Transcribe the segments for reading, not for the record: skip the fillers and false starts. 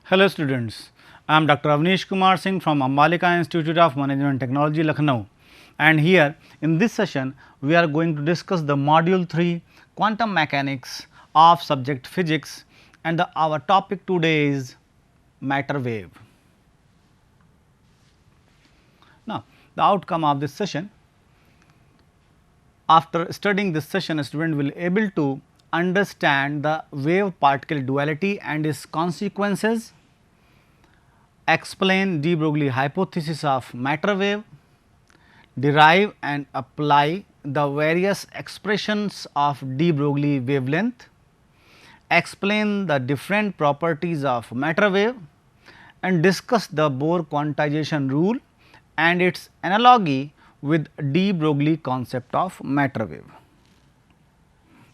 Hello students, I am Dr. Avnish Kumar Singh from Ambalika Institute of Management Technology, Lucknow, and here in this session we are going to discuss the module 3 quantum mechanics of subject physics, and our topic today is matter wave. Now, the outcome of this session, after studying this session, a student will able to understand the wave particle duality and its consequences, explain de Broglie hypothesis of matter wave, derive and apply the various expressions of de Broglie wavelength, explain the different properties of matter wave, and discuss the Bohr quantization rule and its analogy with de Broglie concept of matter wave.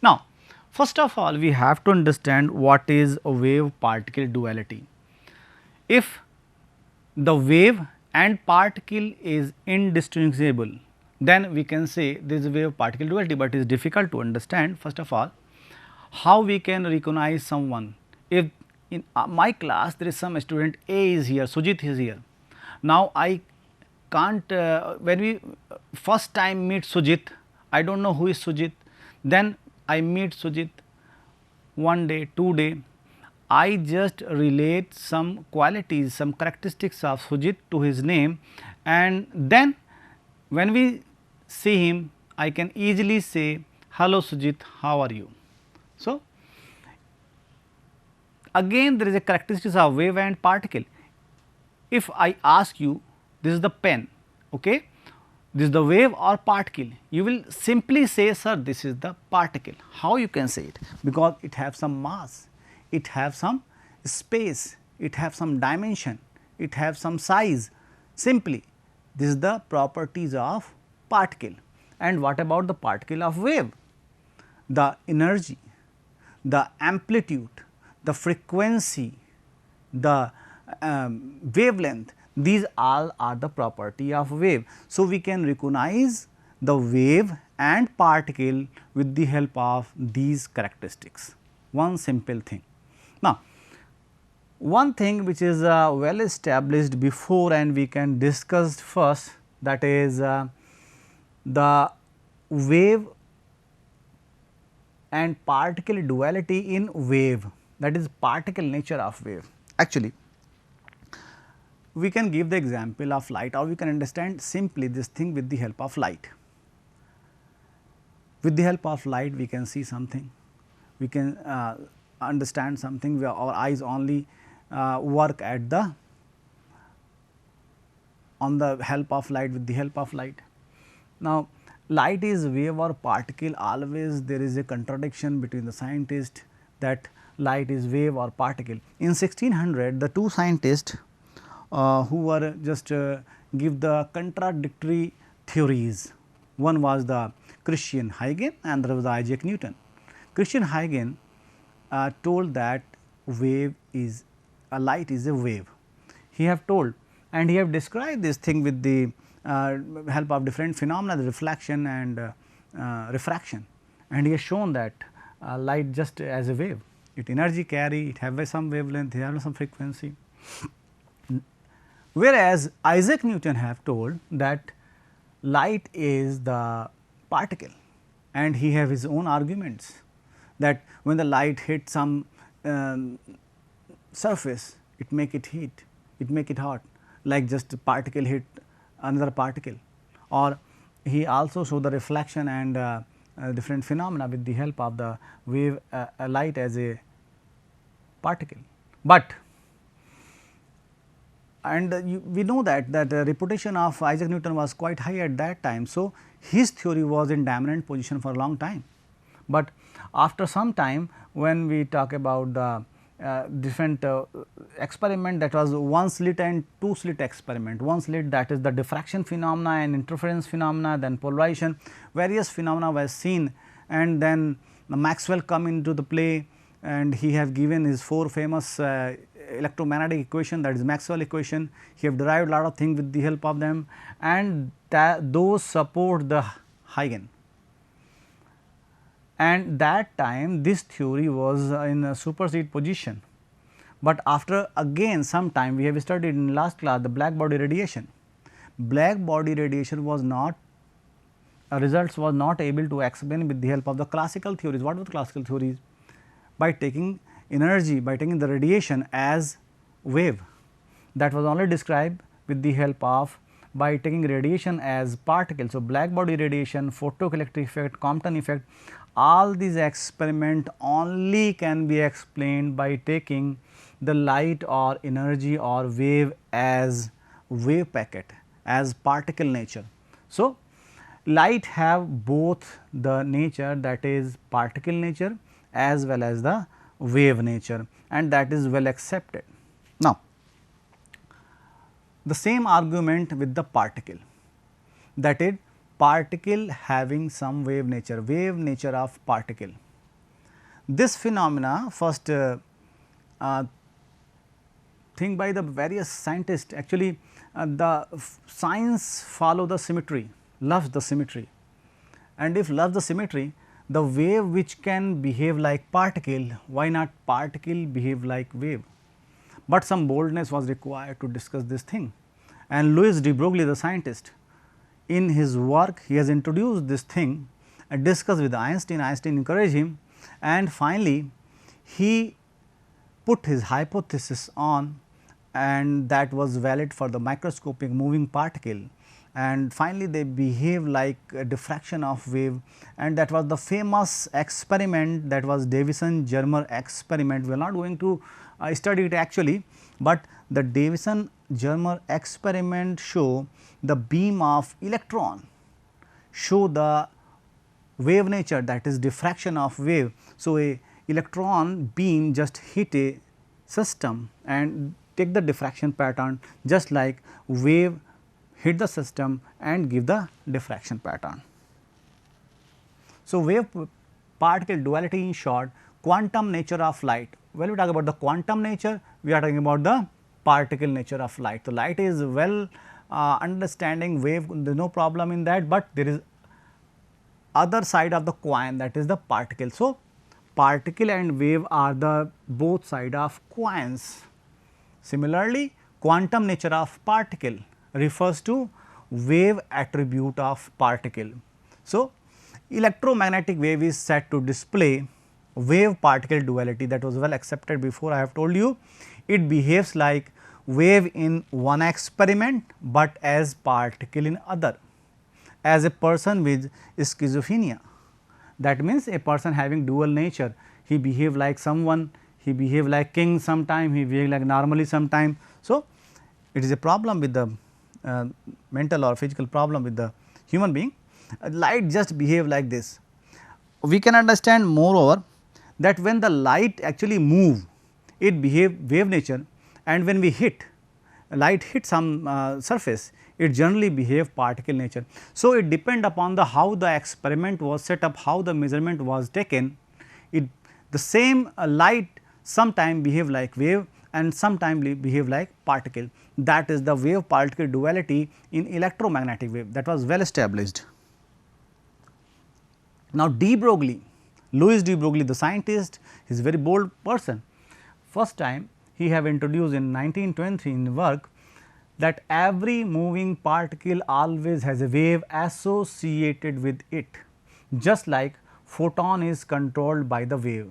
Now, first of all we have to understand what is a wave particle duality. If the wave and particle is indistinguishable, then we can say this is wave particle duality, but it is difficult to understand. First of all, how we can recognize someone? If in my class there is some student A is here, Sujit is here. Now, I can't when we first time meet Sujit, I do not know who is Sujit, then I meet Sujit one day, 2 day, I just relate some qualities, some characteristics of Sujit to his name, and then when we see him, I can easily say, hello Sujit, how are you? So, again there is a characteristics of wave and particle. If I ask you, this is the pen, okay, this is the wave or particle, you will simply say, sir, this is the particle. How you can say it? Because it have some mass, it have some space, it have some dimension, it have some size. Simply this is the properties of particle. And what about the particle of wave? The energy, the amplitude, the frequency, the wavelength, these all are the property of wave. So, we can recognize the wave and particle with the help of these characteristics, one simple thing. Now, one thing which is well established before and we can discuss first, that is the wave and particle duality in wave, that is particle nature of wave. Actually, we can give the example of light, or we can understand simply this thing with the help of light. With the help of light we can see something, we can understand something where our eyes only work at the on the help of light, with the help of light. Now, light is wave or particle, always there is a contradiction between the scientist that light is wave or particle. In 1600 the two scientists who were just give the contradictory theories. One was the Christian Huygens and there was Isaac Newton. Christian Huygens told that wave is a light is a wave. He have told, and he have described this thing with the help of different phenomena, the reflection and refraction, and he has shown that light just as a wave, it energy carry, it have some wavelength, it have some frequency. Whereas, Isaac Newton have told that light is the particle, and he have his own arguments that when the light hit some surface, it make it heat, it make it hot, like just a particle hit another particle. Or he also show the reflection and different phenomena with the help of the wave light as a particle. But we know that reputation of Isaac Newton was quite high at that time. So, his theory was in dominant position for a long time. But after some time, when we talk about the different experiment, that was one slit and two slit experiment. One slit, that is the diffraction phenomena and interference phenomena, then polarization, various phenomena were seen, and then Maxwell come into the play, and he have given his four famous electromagnetic equation, that is Maxwell equation. He have derived a lot of things with the help of them, and those support the Huygens. And that time this theory was in a supersede position, But after again some time, we have studied in last class the black body radiation. Black body radiation was not results was not able to explain with the help of the classical theories. What were the classical theories? By taking energy, by taking the radiation as wave, that was only described with the help of by taking radiation as particle. So, black body radiation, photoelectric effect, Compton effect, all these experiment only can be explained by taking the light or energy or wave as wave packet, as particle nature. So, light have both the nature, that is particle nature as well as the wave nature, and that is well accepted. Now, the same argument with the particle, that is particle having some wave nature of particle. This phenomena first think by the various scientists, actually the science follow the symmetry, loves the symmetry, and if loves the symmetry, the wave which can behave like particle, why not particle behave like wave? But some boldness was required to discuss this thing, and Louis de Broglie, the scientist, in his work he has introduced this thing and discussed with Einstein. Einstein encouraged him, and finally he put his hypothesis on, and that was valid for the microscopic moving particle, and finally they behave like a diffraction of wave, and that was the famous experiment, that was Davison-Germer experiment. We are not going to study it actually, but the Davison-Germer experiment show the beam of electron, show the wave nature, that is diffraction of wave. So, a electron beam just hit a system and take the diffraction pattern, just like wave hit the system and give the diffraction pattern. So, wave particle duality, in short, quantum nature of light. When we talk about the quantum nature, we are talking about the particle nature of light. So, light is well understanding wave, there is no problem in that, but there is other side of the coin, that is the particle. So, particle and wave are the both side of coins. Similarly, quantum nature of particle refers to wave attribute of particle. So, electromagnetic wave is said to display wave particle duality, that was well accepted before. I have told you it behaves like wave in one experiment, but as particle in other. As a person with schizophrenia, that means a person having dual nature, he behave like someone, he behave like king sometime, he behave like normally sometime. So, it is a problem with the mental or physical problem with the human being. Light just behave like this. We can understand moreover that when the light actually move, it behave wave nature, and when we hit light hit some surface, it generally behave particle nature. So, it depend upon the how the experiment was set up, how the measurement was taken. It the same light sometime behave like wave and sometime behave like particle. That is the wave particle duality in electromagnetic wave, that was well established. Now, de Broglie, Louis de Broglie, the scientist, he is a very bold person. First time he have introduced in 1920 in work that every moving particle always has a wave associated with it, just like photon is controlled by the wave.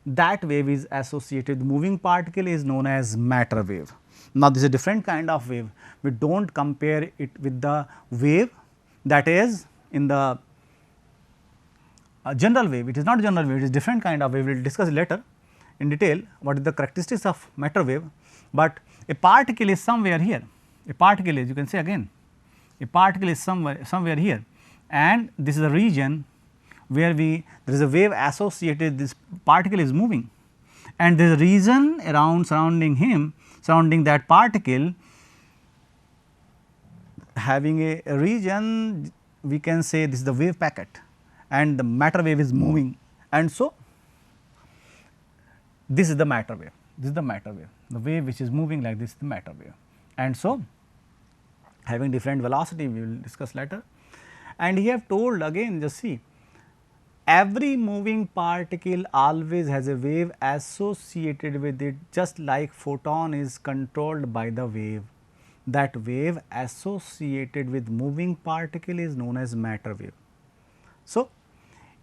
That wave is associated with moving particle is known as matter wave. Now, this is a different kind of wave. We do not compare it with the wave that is in the general wave. It is not general wave, it is different kind of wave. We will discuss later in detail what is the characteristics of matter wave, but a particle is somewhere here. A particle is, you can say again, a particle is somewhere here, and this is a region where there is a wave associated, this particle is moving, and there is a region around surrounding him, surrounding that particle, having a region, we can say this is the wave packet, and the matter wave is moving, and so this is the matter wave, this is the matter wave, the wave which is moving like this is the matter wave, and so having different velocity we will discuss later. And he have told again, just see, every moving particle always has a wave associated with it, just like photon is controlled by the wave. That wave associated with moving particle is known as matter wave. So,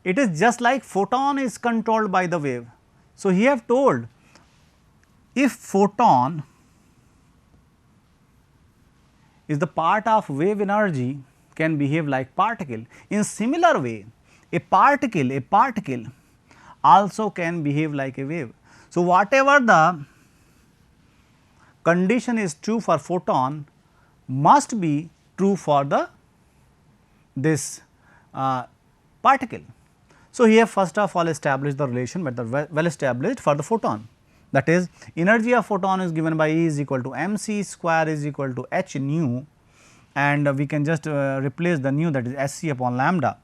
it is just like photon is controlled by the wave. So, he have told if photon is the part of wave energy can behave like particle. In similar way, a particle also can behave like a wave. So, whatever the condition is true for photon must be true for the this particle. So, here first of all established the relation, but the well established for the photon, that is energy of photon is given by E is equal to m c square is equal to h nu, and we can just replace the nu, that is S c upon lambda,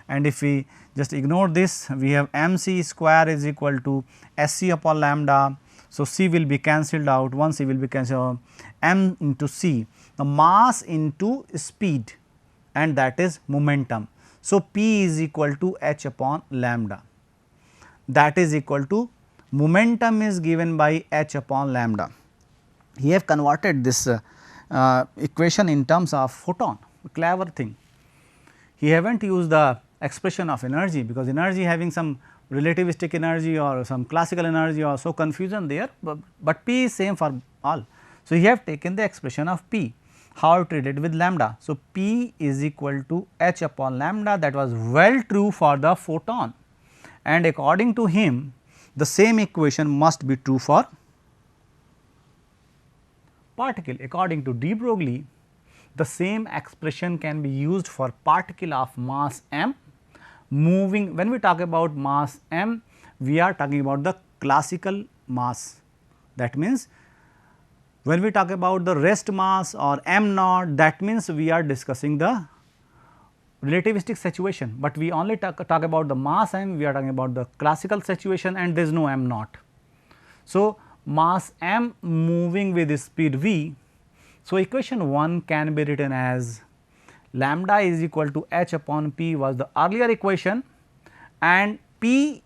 and if we just ignore this, we have m c square is equal to S c upon lambda. So, c will be cancelled out, one c will be cancelled, m into c, the mass into speed, and that is momentum. So, p is equal to h upon lambda, that is equal to momentum is given by h upon lambda. He have converted this equation in terms of photon, a clever thing. He haven't used the expression of energy, because energy having some relativistic energy or some classical energy or so confusion there, but P is same for all. So, he have taken the expression of P, how it related with lambda. So, P is equal to h upon lambda, that was well true for the photon, and according to him the same equation must be true for particle. According to de Broglie, the same expression can be used for particle of mass m moving. When we talk about mass m, we are talking about the classical mass. That means, when we talk about the rest mass or m naught, that means we are discussing the relativistic situation, but we only talk about the mass m, we are talking about the classical situation, and there is no m naught. So, mass m moving with speed v. So, equation 1 can be written as lambda is equal to h upon p was the earlier equation, and p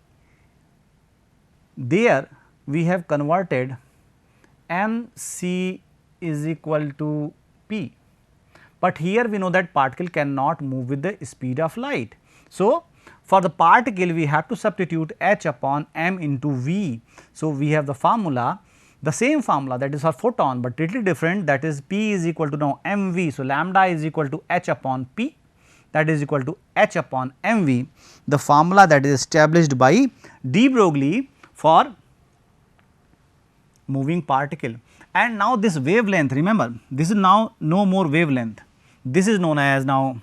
there we have converted m c is equal to p, but here we know that particle cannot move with the speed of light. So, for the particle we have to substitute h upon m into v. So, we have the formula, the same formula, that is for photon, but little different, that is P is equal to now mv. So, lambda is equal to h upon p, that is equal to h upon mv, the formula that is established by de Broglie for moving particle. And now this wavelength, remember this is now no more wavelength, this is known as now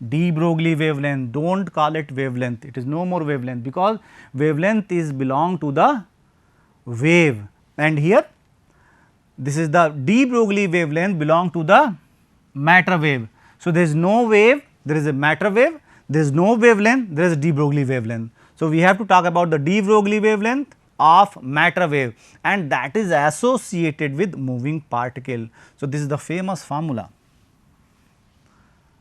de Broglie wavelength. Do not call it wavelength, it is no more wavelength, because wavelength is belong to the wave, and here this is the de Broglie wavelength belong to the matter wave. So, there is no wave, there is a matter wave, there is no wavelength, there is de Broglie wavelength. So, we have to talk about the de Broglie wavelength of matter wave, and that is associated with moving particle. So, this is the famous formula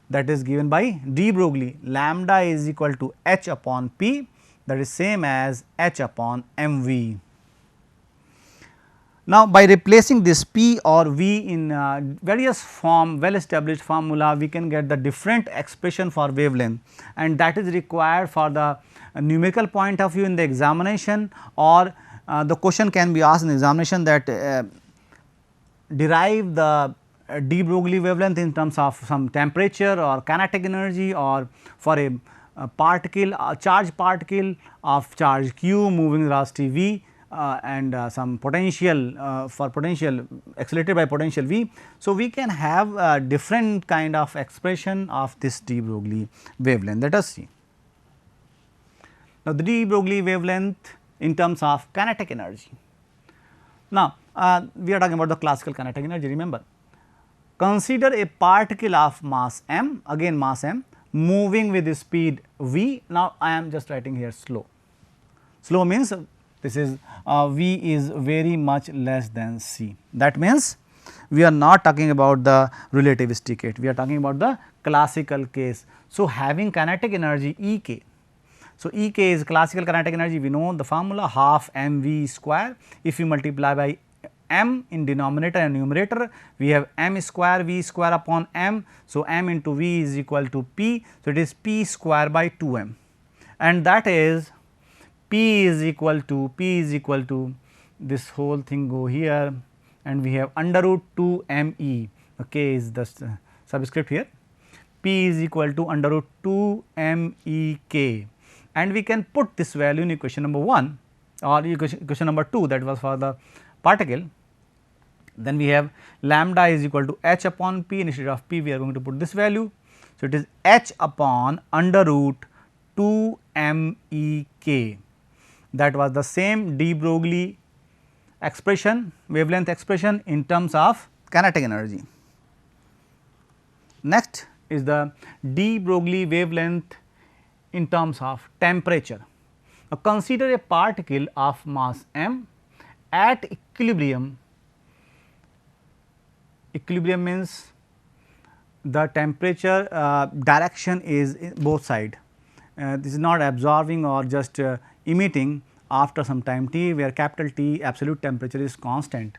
that is given by de Broglie, lambda is equal to h upon p, that is same as h upon mv. Now, by replacing this p or v in various form well established formula, we can get the different expression for wavelength, and that is required for the numerical point of view in the examination, or the question can be asked in examination that derive the de Broglie wavelength in terms of some temperature or kinetic energy, or for a particle, a charged particle of charge q moving velocity v, and some potential for potential accelerated by potential v. So, we can have a different kind of expression of this de Broglie wavelength. Let us see. Now, the de Broglie wavelength in terms of kinetic energy. Now, we are talking about the classical kinetic energy. Remember, consider a particle of mass m, again mass m, moving with the speed v. Now, I am just writing here slow. Slow means this is v is very much less than c. That means, we are not talking about the relativistic case, we are talking about the classical case. So, having kinetic energy E k, So, Ek is classical kinetic energy, we know the formula half mv square. If you multiply by m in denominator and numerator, we have m square v square upon m. So, m into v is equal to p. So, it is p square by 2m, and that is p is equal to this whole thing go here, and we have under root 2 m e, okay, is the subscript here, p is equal to under root 2 m e k, and we can put this value in equation number 1 or equation number 2, that was for the particle. Then we have lambda is equal to h upon p, instead of p we are going to put this value. So, it is h upon under root 2 m e k, that was the same de Broglie expression, wavelength expression in terms of kinetic energy. Next is the de Broglie wavelength in terms of temperature. Now, consider a particle of mass m at equilibrium. Equilibrium means the temperature direction is both side. This is not absorbing or just emitting after some time t, where capital T absolute temperature is constant.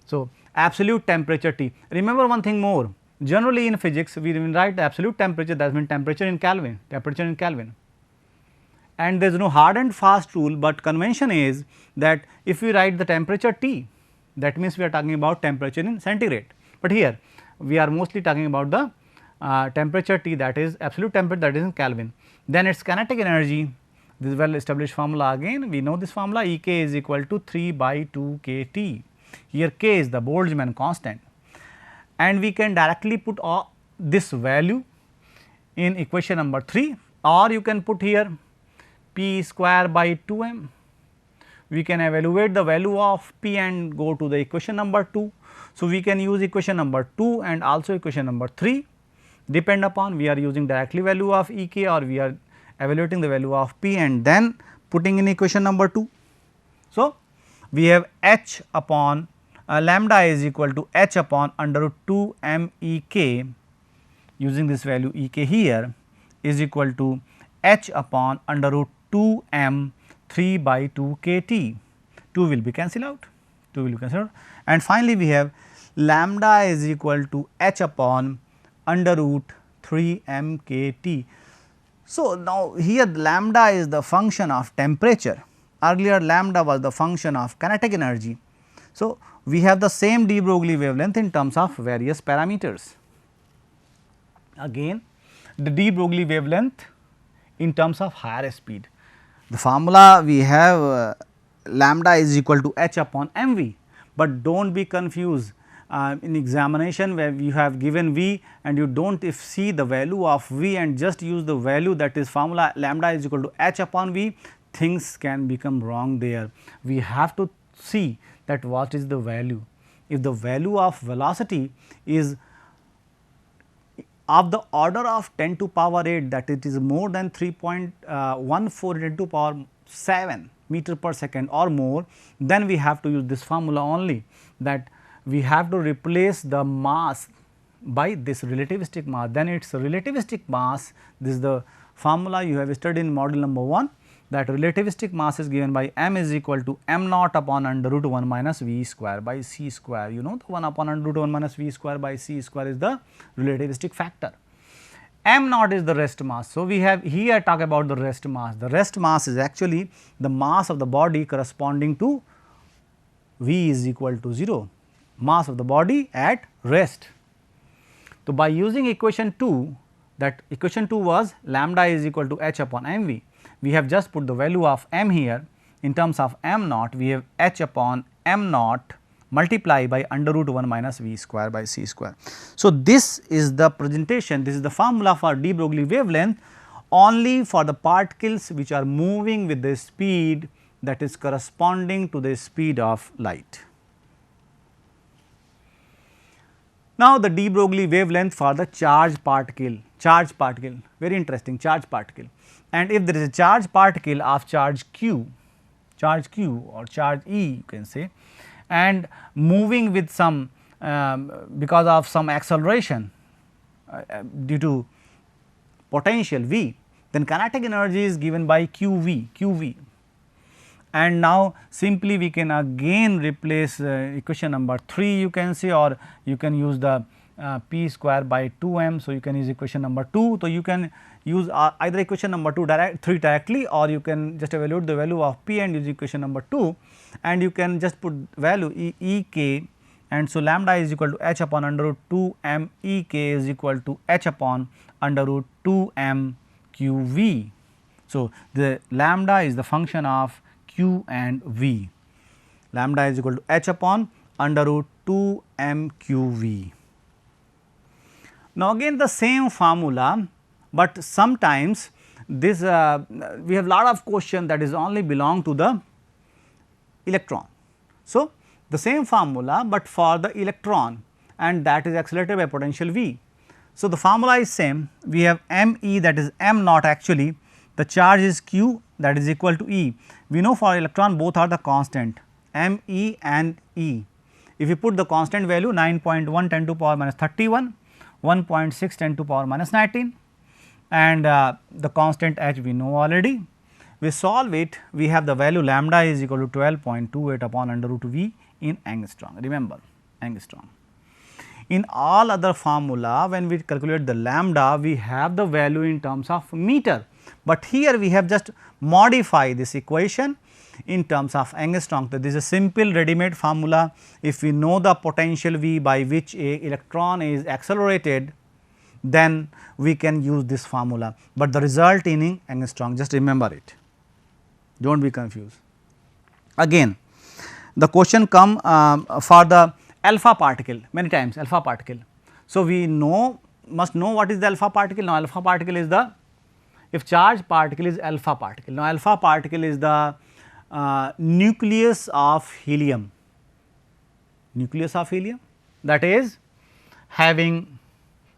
So, absolute temperature T. Remember one thing more, generally in physics we write the absolute temperature, that means temperature in Kelvin, and there is no hard and fast rule, but convention is that if we write the temperature T, that means we are talking about temperature in centigrade, but here we are mostly talking about the temperature T, that is absolute temperature, that is in Kelvin. Then its kinetic energy, this is well established formula, again we know this formula, E k is equal to 3 by 2 k T. Here k is the Boltzmann constant, and we can directly put this value in equation number 3, or you can put here p square by 2 m. We can evaluate the value of p and go to the equation number 2. So, we can use equation number 2 and also equation number 3, depend upon we are using directly value of E k or we are evaluating the value of p and then putting in equation number 2. So, we have h upon lambda is equal to h upon under root 2 m E k, using this value E k here is equal to h upon under root 2 m 3 by 2 k T. 2 will be cancelled out, and finally, we have lambda is equal to h upon under root 3 m k T. So, now here lambda is the function of temperature, earlier lambda was the function of kinetic energy. So, we have the same de Broglie wavelength in terms of various parameters. Again the de Broglie wavelength in terms of higher speed, the formula we have lambda is equal to h upon m v, but do not be confused in examination where you have given v and you do not if see the value of v and just use the value, that is formula lambda is equal to h upon v, things can become wrong there. We have to see that what is the value. If the value of velocity is of the order of 10 to power 8, that it is more than 3.14 10 to power 7 meter per second or more, then we have to use this formula only, that we have to replace the mass by this relativistic mass, then its relativistic mass, this is the formula you have studied in module number 1, that relativistic mass is given by m is equal to m naught upon under root 1 minus v square by c square. You know the 1 upon under root 1 minus v square by c square is the relativistic factor. M naught is the rest mass. So, we have here talk about the rest mass. The rest mass is actually the mass of the body corresponding to v is equal to 0, mass of the body at rest. So, by using equation 2, that equation 2 was lambda is equal to h upon m v, we have just put the value of m here in terms of m naught, we have h upon m naught multiply by under root 1 minus v square by c square. So, this is the presentation, this is the formula for de Broglie wavelength only for the particles which are moving with the speed that is corresponding to the speed of light. Now, the de Broglie wavelength for the charged particle, very interesting charged particle, and if there is a charged particle of charge q or charge E you can say, and moving with some because of some acceleration due to potential V, then kinetic energy is given by QV. And now simply we can again replace equation number 3 you can say, or you can use the P square by 2m. So, you can use equation number 2. So, you can use either equation number 3 directly, or you can just evaluate the value of P and use equation number 2, and you can just put value E k, and so lambda is equal to h upon under root 2 m E k is equal to h upon under root 2 m q v. So, the lambda is the function of q and v. Lambda is equal to h upon under root 2 m q v. Now, again the same formula, but sometimes this we have lot of question that is only belong to the electron. So, the same formula, but for the electron, and that is accelerated by potential V. So, the formula is same, we have m e, that is m naught, actually the charge is q, that is equal to E. We know for electron both are the constant m e and E. If you put the constant value 9.1 10 to power minus 31, 1.6 10 to power minus 19, and the constant h we know already. We solve it, we have the value lambda is equal to 12.28 upon under root V in angstrom, remember angstrom. In all other formula, when we calculate the lambda, we have the value in terms of meter, but here we have just modified this equation in terms of angstrom. So, this is a simple ready made formula. If we know the potential V by which a electron is accelerated, then we can use this formula, but the result in angstrom, just remember it, do not be confused. Again the question come for the alpha particle, many times alpha particle. So, we must know what is the alpha particle. Now, alpha particle is the, if charged particle is alpha particle. Now, alpha particle is the nucleus of helium, that is having,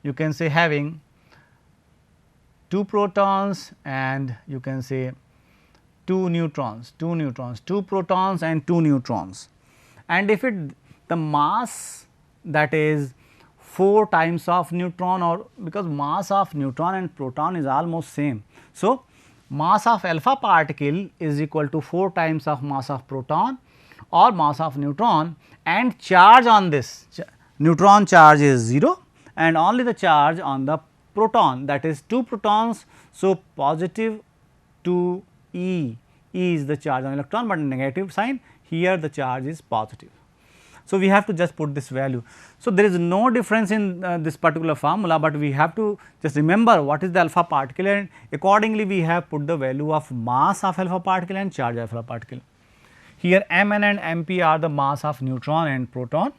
you can say having 2 protons and you can say 2 neutrons, 2 protons and 2 neutrons, and if it the mass, that is 4 times of neutron, or because mass of neutron and proton is almost same. So, mass of alpha particle is equal to 4 times of mass of proton or mass of neutron, and charge on this neutron charge is 0 and only the charge on the proton, that is 2 protons. So, positive 2 E is the charge on electron, but negative sign, here the charge is positive. So, we have to just put this value. So, there is no difference in this particular formula, but we have to just remember what is the alpha particle, and accordingly we have put the value of mass of alpha particle and charge of alpha particle. Here Mn and Mp are the mass of neutron and proton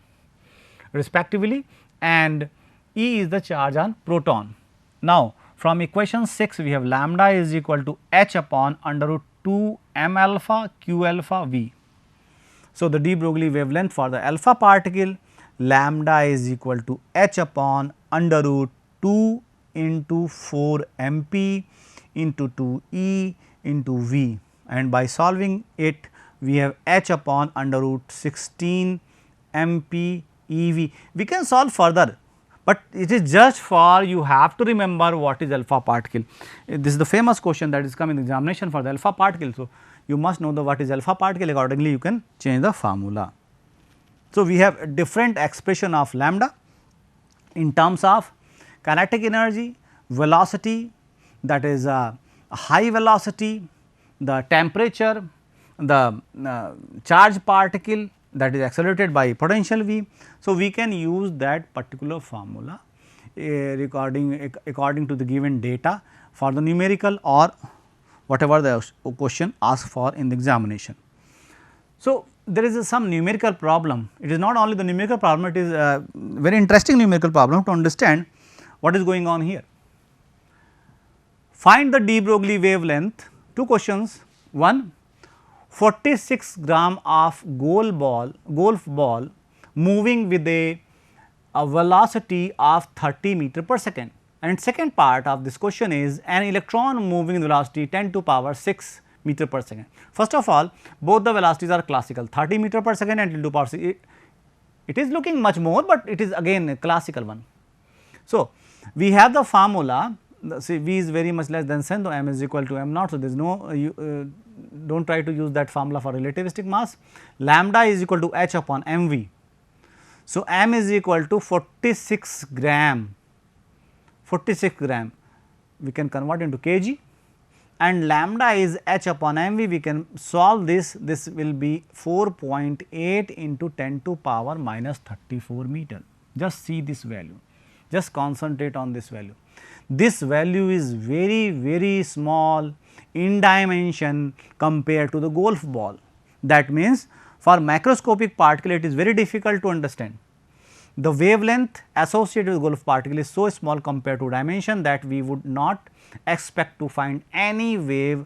respectively, and E is the charge on proton. Now, from equation 6 we have lambda is equal to h upon under root 2 m alpha q alpha v. So, the de Broglie wavelength for the alpha particle, lambda is equal to h upon under root 2 into 4 mp into 2 e into v, and by solving it we have h upon under root 16 mp ev. We can solve further, but it is just for you have to remember what is alpha particle. This is the famous question that is coming in the examination for the alpha particle. So, you must know the what is alpha particle, accordingly you can change the formula. So, we have a different expression of lambda in terms of kinetic energy, velocity, that is high velocity, the temperature, the charge particle, that is accelerated by potential V. So, we can use that particular formula according to the given data for the numerical or whatever the question asked for in the examination. So, there is some numerical problem. It is not only the numerical problem, it is a very interesting numerical problem to understand what is going on here. Find the de Broglie wavelength, 2 questions. One, 46 gram of golf ball moving with a velocity of 30 meter per second, and second part of this question is an electron moving with velocity 10 to power 6 meter per second. First of all, both the velocities are classical, 30 meter per second and 10 to power 6. It is looking much more, but it is again a classical one. So, we have the formula see V is very much less than sen, so m is equal to m naught. So, there is no do not try to use that formula for relativistic mass. Lambda is equal to h upon mv. So, m is equal to 46 gram, we can convert into kg, and lambda is h upon mv. We can solve this will be 4.8 into 10 to power minus 34 meter. Just see this value, just concentrate on this value. This value is very small in dimension compared to the golf ball. That means, for macroscopic particle it is very difficult to understand. The wavelength associated with golf particle is so small compared to dimension that we would not expect to find any wave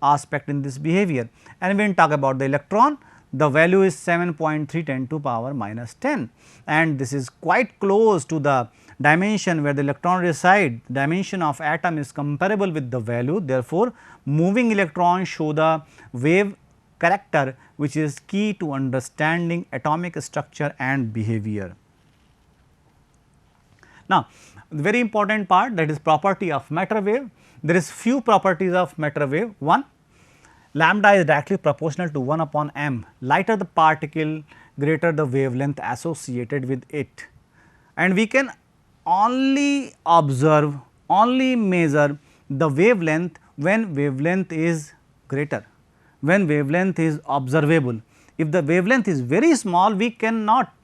aspect in this behavior. And when we talk about the electron, the value is 7.310 to power minus 10, and this is quite close to the dimension where the electron reside. Dimension of atom is comparable with the value. Therefore, moving electrons show the wave character, which is key to understanding atomic structure and behavior. Now, the very important part, that is property of matter wave. There is few properties of matter wave. One, lambda is directly proportional to 1 upon m. Lighter the particle, greater the wavelength associated with it, and we can only observe, only measure the wavelength when wavelength is greater, when wavelength is observable. If the wavelength is very small, we cannot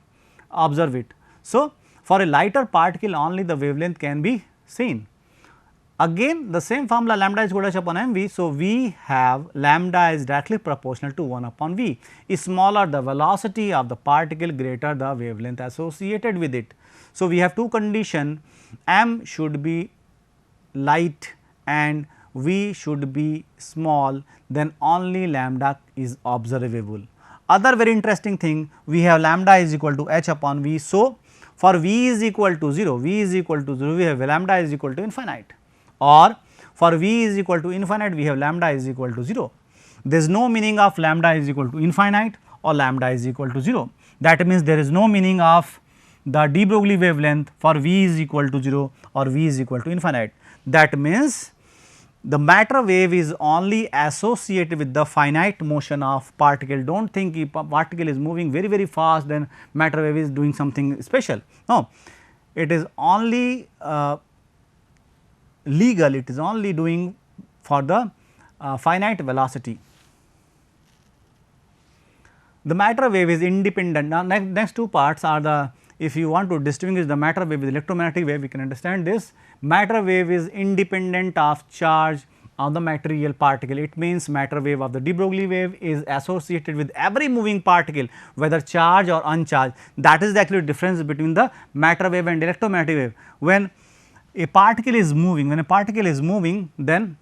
observe it. So, for a lighter particle only the wavelength can be seen. Again the same formula, lambda is equal to h upon mv. So, we have lambda is directly proportional to 1 upon v. Smaller the velocity of the particle, greater the wavelength associated with it. So, we have two conditions, m should be light and v should be small, then only lambda is observable. Other very interesting thing, we have lambda is equal to h upon v. So, for v is equal to 0, v is equal to 0, we have lambda is equal to infinite, or for v is equal to infinite, we have lambda is equal to 0. There is no meaning of lambda is equal to infinite or lambda is equal to 0. That means, there is no meaning of the de Broglie wavelength for v is equal to 0 or v is equal to infinite. That means, the matter wave is only associated with the finite motion of particle. Do not think if a particle is moving very fast, then matter wave is doing something special. No, it is only legal, it is only doing for the finite velocity. The matter wave is independent. Now, next two parts are the, if you want to distinguish the matter wave with electromagnetic wave, we can understand this. Matter wave is independent of charge of the material particle. It means matter wave of the de Broglie wave is associated with every moving particle, whether charged or uncharged. That is the actual difference between the matter wave and electromagnetic wave. When a particle is moving, then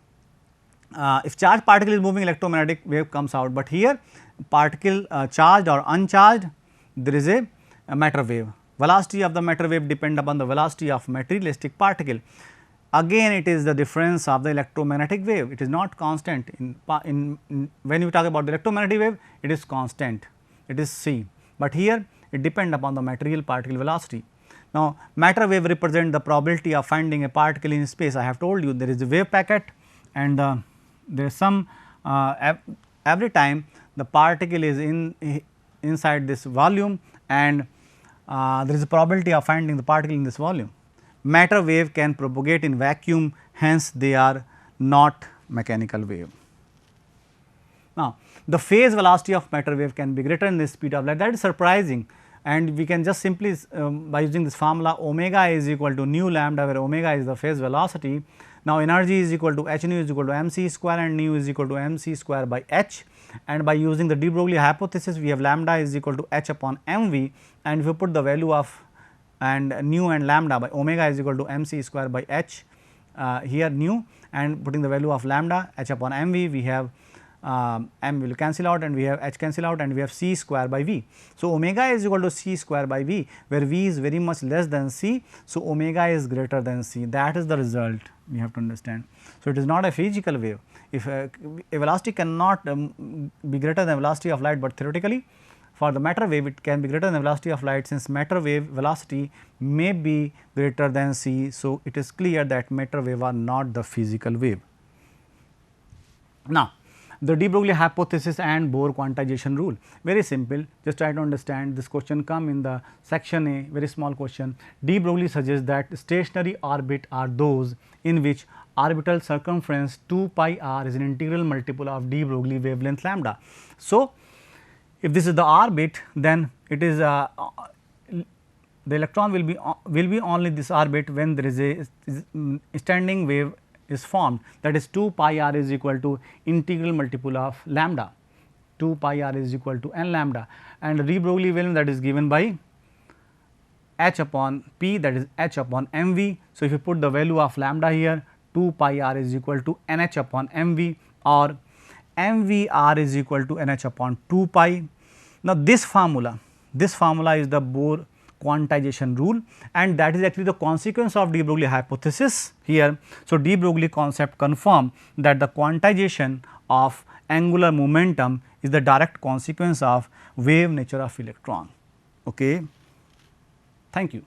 if charged particle is moving, electromagnetic wave comes out, but here particle charged or uncharged, there is a matter wave. Velocity of the matter wave depend upon the velocity of materialistic particle. Again, it is the difference of the electromagnetic wave, it is not constant. When you talk about the electromagnetic wave, it is constant, it is c, but here it depend upon the material particle velocity. Now, matter wave represent the probability of finding a particle in space. I have told you there is a wave packet, and there is some every time the particle is inside this volume, and there is a probability of finding the particle in this volume. Matter wave can propagate in vacuum, hence they are not mechanical wave. Now, the phase velocity of matter wave can be greater than the speed of light. That is surprising, and we can just simply by using this formula, omega is equal to nu lambda, where omega is the phase velocity. Now, energy is equal to h nu is equal to m c square, and nu is equal to m c square by h, and by using the de Broglie hypothesis, we have lambda is equal to h upon m v, and if you put the value of and nu and lambda by omega is equal to m c square by h here nu, and putting the value of lambda h upon m v, we have m will cancel out and we have h cancel out, and we have c square by v. So, omega is equal to c square by v, where v is very much less than c. So, omega is greater than c, that is the result we have to understand. So, it is not a physical wave. If a velocity cannot be greater than velocity of light, but theoretically for the matter wave it can be greater than the velocity of light, since matter wave velocity may be greater than c. So, it is clear that matter wave are not the physical wave. Now, the de Broglie hypothesis and Bohr quantization rule, very simple, just try to understand. This question come in the section A, very small question. De Broglie suggests that stationary orbit are those in which orbital circumference 2 pi r is an integral multiple of de Broglie wavelength lambda. So, if this is the orbit, then it is the electron will be only this orbit when there is a standing wave is formed, that is 2 pi r is equal to integral multiple of lambda, 2 pi r is equal to n lambda, and de Broglie wavelength that is given by h upon p, that is h upon mv. So, if you put the value of lambda here, 2 pi r is equal to nh upon mv, or mv r is equal to nh upon 2 pi. Now, this formula is the Bohr quantization rule, and that is actually the consequence of de Broglie hypothesis here. So, de Broglie concept confirm that the quantization of angular momentum is the direct consequence of wave nature of electron. Okay. Thank you.